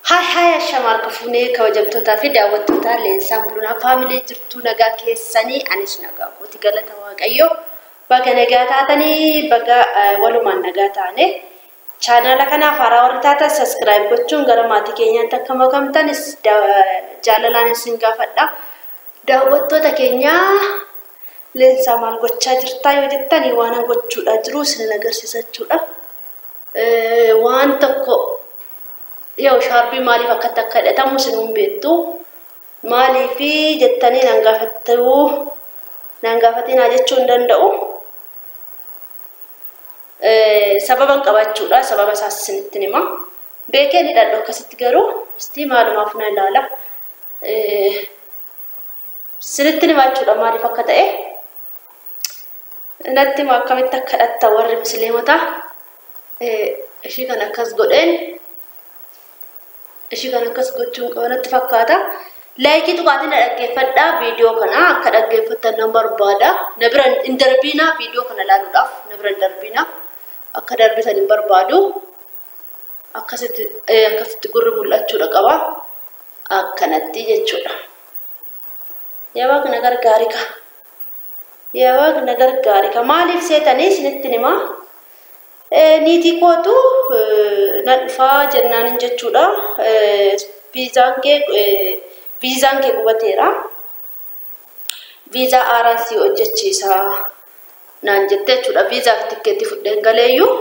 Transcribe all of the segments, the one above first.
Hai ashamaa kafuunee kabajamtootaa fi daawwattootaa leensaa mul'unaa faamilee jirtuu nagaa keessanii anis nagaa kooti galata waaqayyoo baga nagaa taatanii baga walumaan nagaa taane chaanala kanaaf haaraa warri taatan subscribe gochuun gara maatii keenyaatti akka makamtanis jaalalaan isin gaafadha. Daawwattoota keenyaa leensaa maal gochaa jirtaa yoo jettanii waan gochuudha jiru isin agarsiisachuudha. Waan tokko yoo sharbii maaliif akka takkadhatamu sinun beektu maaliifi jettanii nan gaafatina jechuun danda'u sababan qabaachuudha sababa isaas isinitti hima beekeen hidhadhu akkasitti garuu isti maalumaaf na ilaala isinitti himachuudha maaliif akka ta'e natti ma akkamitti akka dhatta warri musliimotaa ishii kan akkas godheen ishii kan akkas gochuun qabanatti fakkaata. Like tuqaatiin dhaggeeffadha video kana akka dhaggeeffattan nan barbaada. Na bira hin darbina video kana laaluudhaaf na bira hin darbina akka darbitan hin barbaadu. Akkasitti gurri mul'achuudha qaba akkanatti jechuudha. Yaa Waaqni gargaarika. Yaa Waaqni gargaarika maaliif seetanii isinitti hima. Niti kootu nadfa jennaanin jechuudha. Viizaan kee gubateera. Viizaa aaraansi hojjechiisa naan jette jechuudha. Viizaaf tikkeetti fudheen galeeyyuu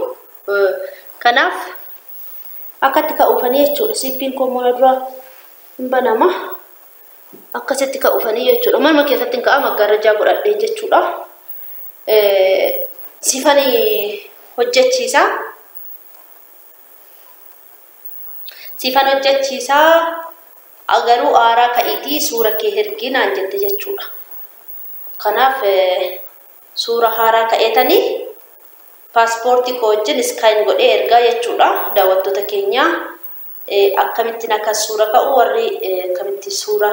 kanaaf akkatti ka'uufanii jechuudha. Siippiin koo mana dura hin banama. Akkasitti ka'uufanii jechuudha. Manuma keessatti hin ka'a maggaarrajaa godhadhee jechuudha. Sifanii hojjechiisa. Sifan hojjechiisa agaruu aaraa ka'iitii suura kee herginaan jette jechuudha. Kanaaf suura haaraa ka'eetanii paaspoortii koo wajjin iskaayin godhee ergaa jechuudha. Daawwattoota keenya akkamittiin akka suura ka'u warri akkamitti suura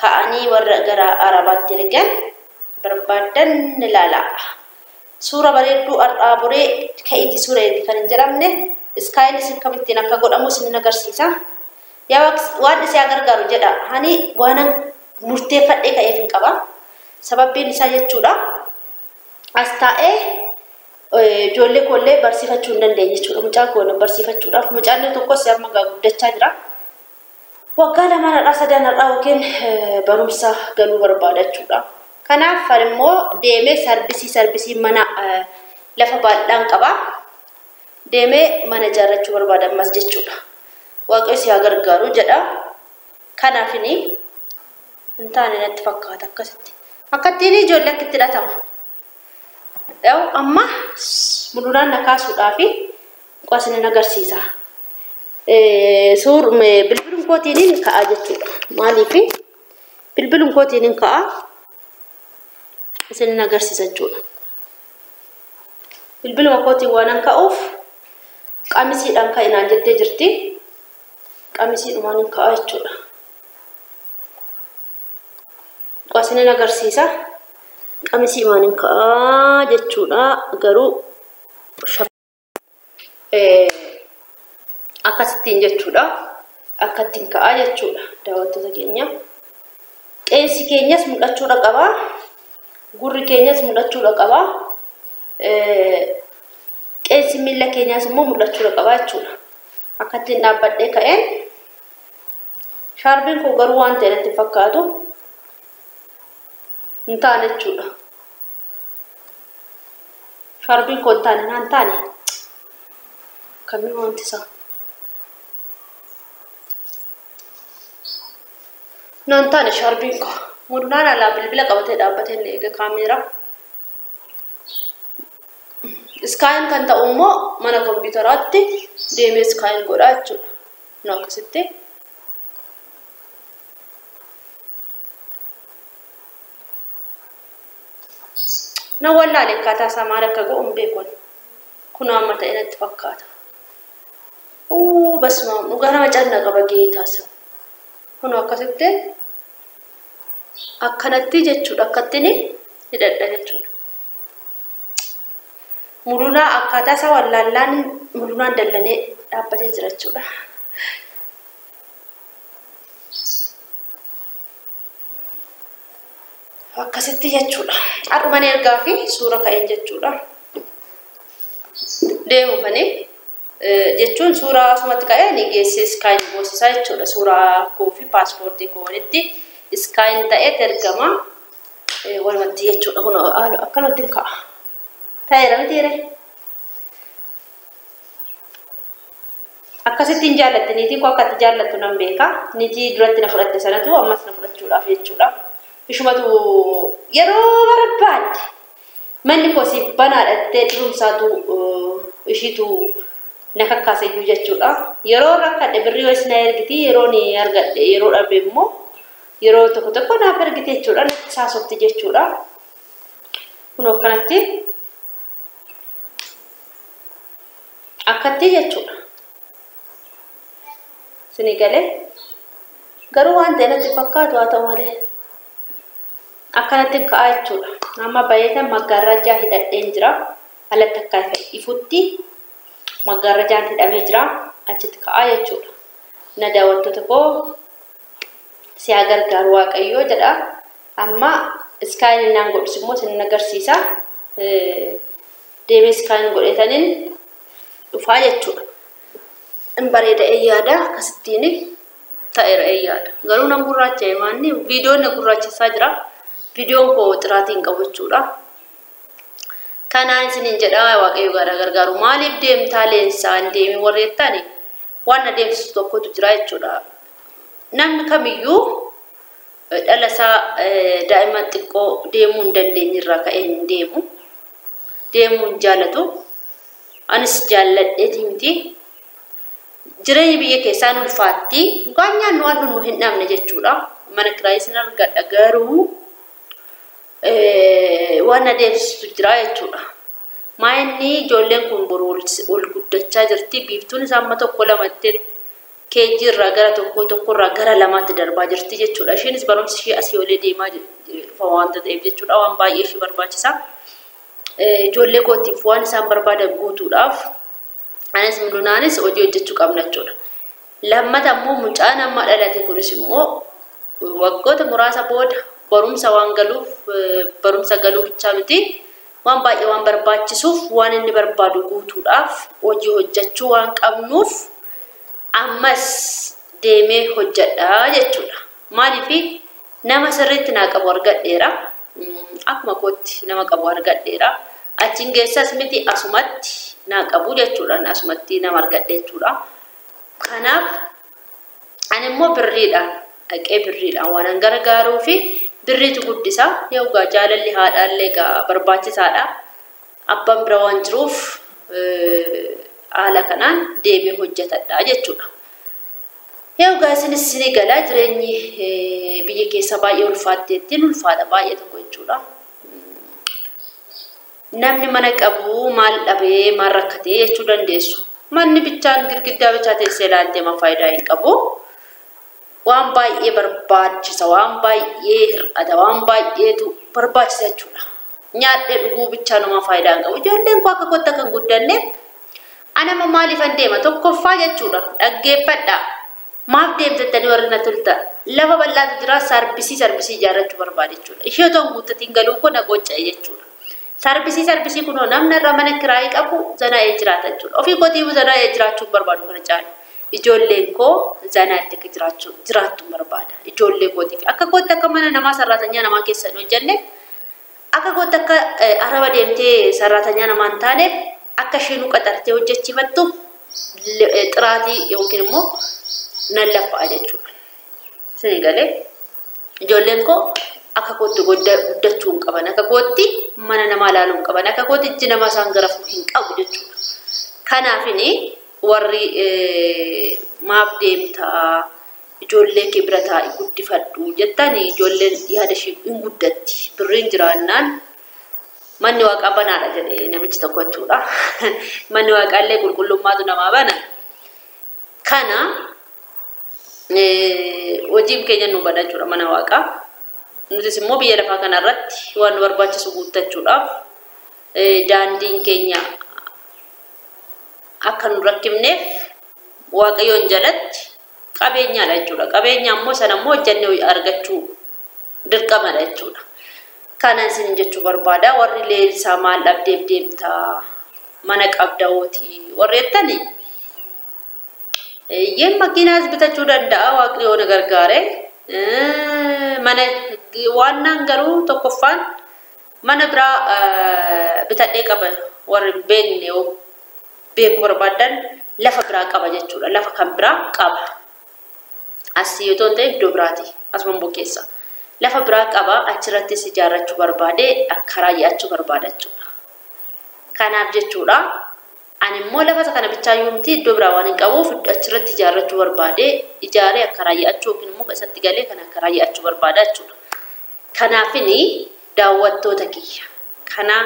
ka'anii warra gara arabaatti ergan barbaadan ilaala. Suura bareedduu ar'aaburee ka'iitii suura ergi kan hin jedhamne iskaayin isin kamittiin akka godhamu isin agarsiisa. Yaa waan isii gargaaru jedha. Hani waan murteeffadhee ka'eef hin qaba. Sababbiin isaa jechuudha. As taa'ee ijoollee koollee barsiifachuu hin dandeenye jechuudha. Mucaa koo barsiifachuudhaaf mucaan tokkos amma guddachaa jira. Waggaa lamaanadhaa sadaanadhaa yookiin barumsa galuu barbaada jechuudha. Kanaaf immoo deemee sarbisii mana lafa baadhaan qaba. Deemee mana ijaarrachuu barbaada ammas jechuudha. Waaqayyo si gargaaru jedha. Kanaafini hin taane natti fakkaata akkasitti. Akkattiin ijoollee akkitti hidhatama. Amma mul'unaan na kaasuudhaafi qoosni agarsiisa. Bilbilun kootiin ka'a jechuudha. Maaliifi bilbilun kootiin ka'a isin agarsiisa jechuudha. Bilbiluma kootiin waan ka'uuf qamisiidhaan ka'inaan jettee jirti. Qamisiidhumaan ka'a jechuudha. Qoosni agarsiisa. Qamisiidhumaan ka'a jechuudha. Garuu akkasittiin jechuudha. Akkattiin ka'a jechuudha. Daawwattoota keenya. Qeensi keenyas mul'achuudha qaba. Gurri keenyas mul'achuudha qaba. Qeensi miila keenyas immoo mul'achuudha qaba jechuudha. Akkattiin dhaabbadhee ka'een sharbiin koo garuu waan ta'e natti fakkaatu hin taane jechuudha. Sharbiin koo hin taane akkamii wanti isaa hin taane sharbiin koo mul'unaan alaa bilbila qabatee dhaabbatee illee eega kaameeraa. Iskaayin kan ta'u immoo mana kompiitaraatti deemee iskaayin godhaa jechuudha. Nu akkasitti. Na wallaalee akkaataa isaa maal akka go'u hin beekon. Kun amma ta'e natti fakkaata. Basma dhugaa nama canna qaba geetaas. Kun akkasitti akkanatti jechuudha. Akkattiin hidhadha jechuudha. Mul'unaa akkaataa isaa wallaallaan mul'unaan dallanee dhaabbatee jira jechuudha. akkasitti jechuudha. Har'uman ergaa fi suura ka'een jechuudha. Deemu kanii jechuun suuraa asumatti ka'ee ni geesse iskaayin boosisaa jechuudha. Suuraa koo fi paaspoortii koo walitti iskaayin ta'ee ergama walumatti jechuudha. Kun akkanatti hin ka'a. Ta'eera miti yeree. Akkasitti hin jaallatte niitiin koo akkatti jaallattu nan beeka. Niitii duratti na fudhatte sanatu ammas na fudhachuudhaaf jechuudha. Ishumatu yeroo barbaadde manni koo si banaadhattee durumsaatu ishiitu na kakkaaseyyuu jechuudha. Yeroo rakkadhe birrii wayis na ergiti, yeroo ni argadhe yeroo dhabe immoo yeroo tokko tokko naaf ergite jechuudha. Natti saasofti jechuudha. Kun akkanatti akkatti jechuudha. Sini galee garuu waan ta'e natti fakkaatu haa ta'u malee akkanatti ka'aa jechuudha. Amma baay'eetan maggaarrajaa hidhadheen jira. Alatti akka ifutti maggaarrajaan hidhamee jira. Achitti ka'aa jechuudha. Na daawwattoota koo si haa gargaaru Waaqayyoo jedha. Amma iskaayin naan godhus immoo sin agarsiisa. Deemee iskaayin godhetaniin dhufaa jechuudha. In bareeda eeyyaadha akkasittiin ta'eera eeyyaadha. Garuu nan gurraacha maanni viidiyoon na gurraachisaa jira. Viidiyoon koo xiraatiin qabu jechuudha. Kanaan isiniin jedha Waaqayyo gargaaru. Maaliif deemtaa leensaan deemi warreettani waan adeemsisu tokkotu jira jechuudha. Namni kamiyyuu dhalasaa daa'imman xiqqoo deemuu hin dandeenye irraa ka'ee hin deemu. Deemuu hin jaallatu. Anis jaalladheeti miti. Jireenya biyya keessaan ulfaatti gaanyaan waan nu hin dhabne jechuudha. Mana kiraayis nan argadha garuu waan adeemsisu jira jechuudha. Maayinni ijoolleen kun boruu ol guddachaa jirti. Biiftuun isaa amma tokko lamatti keejii irraa gara tokko irraa gara lamaatti darbaa jirti jechuudha. Isheenis barumsi ishee asii olee deemaa dhufa waanta ta'eef jechuudha. Waan baay'ee ishee barbaachisa. Ijoollee kootiif waan isaan barbaadan guutuudhaaf anis mul'inaanis hojii hojjechuu qabna jechuudha. Lammata immoo mucaan amma dhalate kunis immoo waggoota muraasa booda barumsa waan galuuf barumsa galuu bichaa miti waan baay'ee waan barbaachisuuf waan inni barbaadu guutuudhaaf hojii hojjechuu waan qabnuuf ammas deemee hojjedha jechuudha. Maaliif nama sirriitti naa qabu argadheera. Akkuma kootti nama qabu argadheera. Achiin geessas miti asumatti naa qabu jechuudha. Asumatti nama argadhe jechuudha. Kanaaf ani immoo birriidhaan dhaqee birriidhaan waan gargaaruu fi birriitu guddisa. Yookaan jaalalli haadhaallee barbaachisaadha. Abbaan bira waan jiruuf haala kanaan deemee hojjetadha jechuudha. Yookaan isinis ni gala jireenyi biyya keessa baay'ee ulfaatteettiin ulfaadha baay'ee tokko jechuudha. Namni mana qabu maal dhabee maal rakkatee jechuu dandeessu. Manni bichaan girgiddaa bichaa teessee ilaaltee ma faayidaa hin qabu. Waan baay'ee barbaachisa, waan baay'ee hir'ata, waan baay'eetu barbaachisa jechuudha. Nyaadhee dhuguu bichaa nama faayidaa hin qabu. Ijoolleen koo akka kottaa kan guddanne anama maaliifan deema tokkoffaa jechuudha. Dhaggeeffadhaa. Maaf deemtettanii warri na tulta. Lafa bal'aatu jira sarbisii ijaarrachuu barbaade jechuudha. Ishee otoo hin guuttatiin galuu koo na gocca'e jechuudha. Sarbisii kunoo namni irraa mana kiraayii qabu zanaa'ee jiraata jechuudha. Ofii kootiif zanaa'ee jiraachuu barbaadu kana caala. Ijoolleen koo zanaatti akka jiraattu barbaada. Ijoollee kootiif akka kootti akka mana namaa sarraatanyaa namaa keessa hin hojjenne akka kootti akka araba deemtee sarraatanyaa namaa hin taane akka isheen qaxartee hojjechiifattuuf xiraatii yookiin immoo nan laffaa jechuudha. Sini galee ijoolleen koo akka kootti guddachuu hin qaban, akka kootti mana namaa ilaaluu hin qaban, akka kootti ijji namaa isaan garafuu hin qabu jechuudha. Kanaafini warri maaf deemtaa ijoollee kee bira taa'ii guddifadhu jettani ijoolleen yaada ishee hin guddatti. Birriin jiraannaan manni waaqaa banaadha jedhee namichi tokko jechuudha. Manni waaqaallee qulqullummaatu namaa bana. Kana hojiin keenya nu bana jechuudha mana waaqaa. Nutis immoo biyya lafaa kanarratti waan nu barbaachisu guuttachuudhaaf daandiin keenya akka nu rakkifneef Waaqayyoon jalatti qabeenyaadha jechuudha. Qabeenya ammoo sana immoo hojjennee argachuu dirqamadha jechuudha. Kanan sin jechuu barbaada warri leellisaa maal dhabdeef deemtaa mana qabdawooti warreettani yeen makiinaas bitachuu danda'a waaqni yoo na gargaare mana waannaan garuu tokkoffaan mana biraa bitadhee qaba warri beekne yoo beeku barbaadan lafa biraa qaba jechuudha lafa kan biraa qaba asii yoo ta'e iddoo biraati asuma bokeessa lafa biraa qaba achirratti ijaarrachuu barbaade akka raayyaachuu barbaada jechuudha kanaaf jechuudha ani immoo lafa kana bichaa yoomti iddoo biraa waan hin qabuuf achirratti ijaarrachuu barbaade ijaaree akka raayyaachuu yookiin immoo keessatti galee kan akka raayyaachuu barbaada jechuudha kanaafini daawwattoota kiyya kana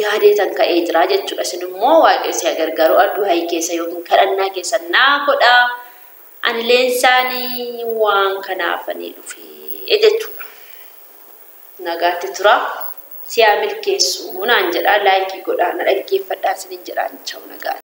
yaadeetan ka'ee jira jechuudha isin immoo waaqessi gargaaru aduu hayy keessa yookiin kadhannaa keessa naa godha ani leensaanii waan kanaafanii dhufee jechuudha nagaatti tura siyaa milkeessu naan jedha laayikii godhaa na dhaggeeffadhaa isinin jedhaan cha'u nagaa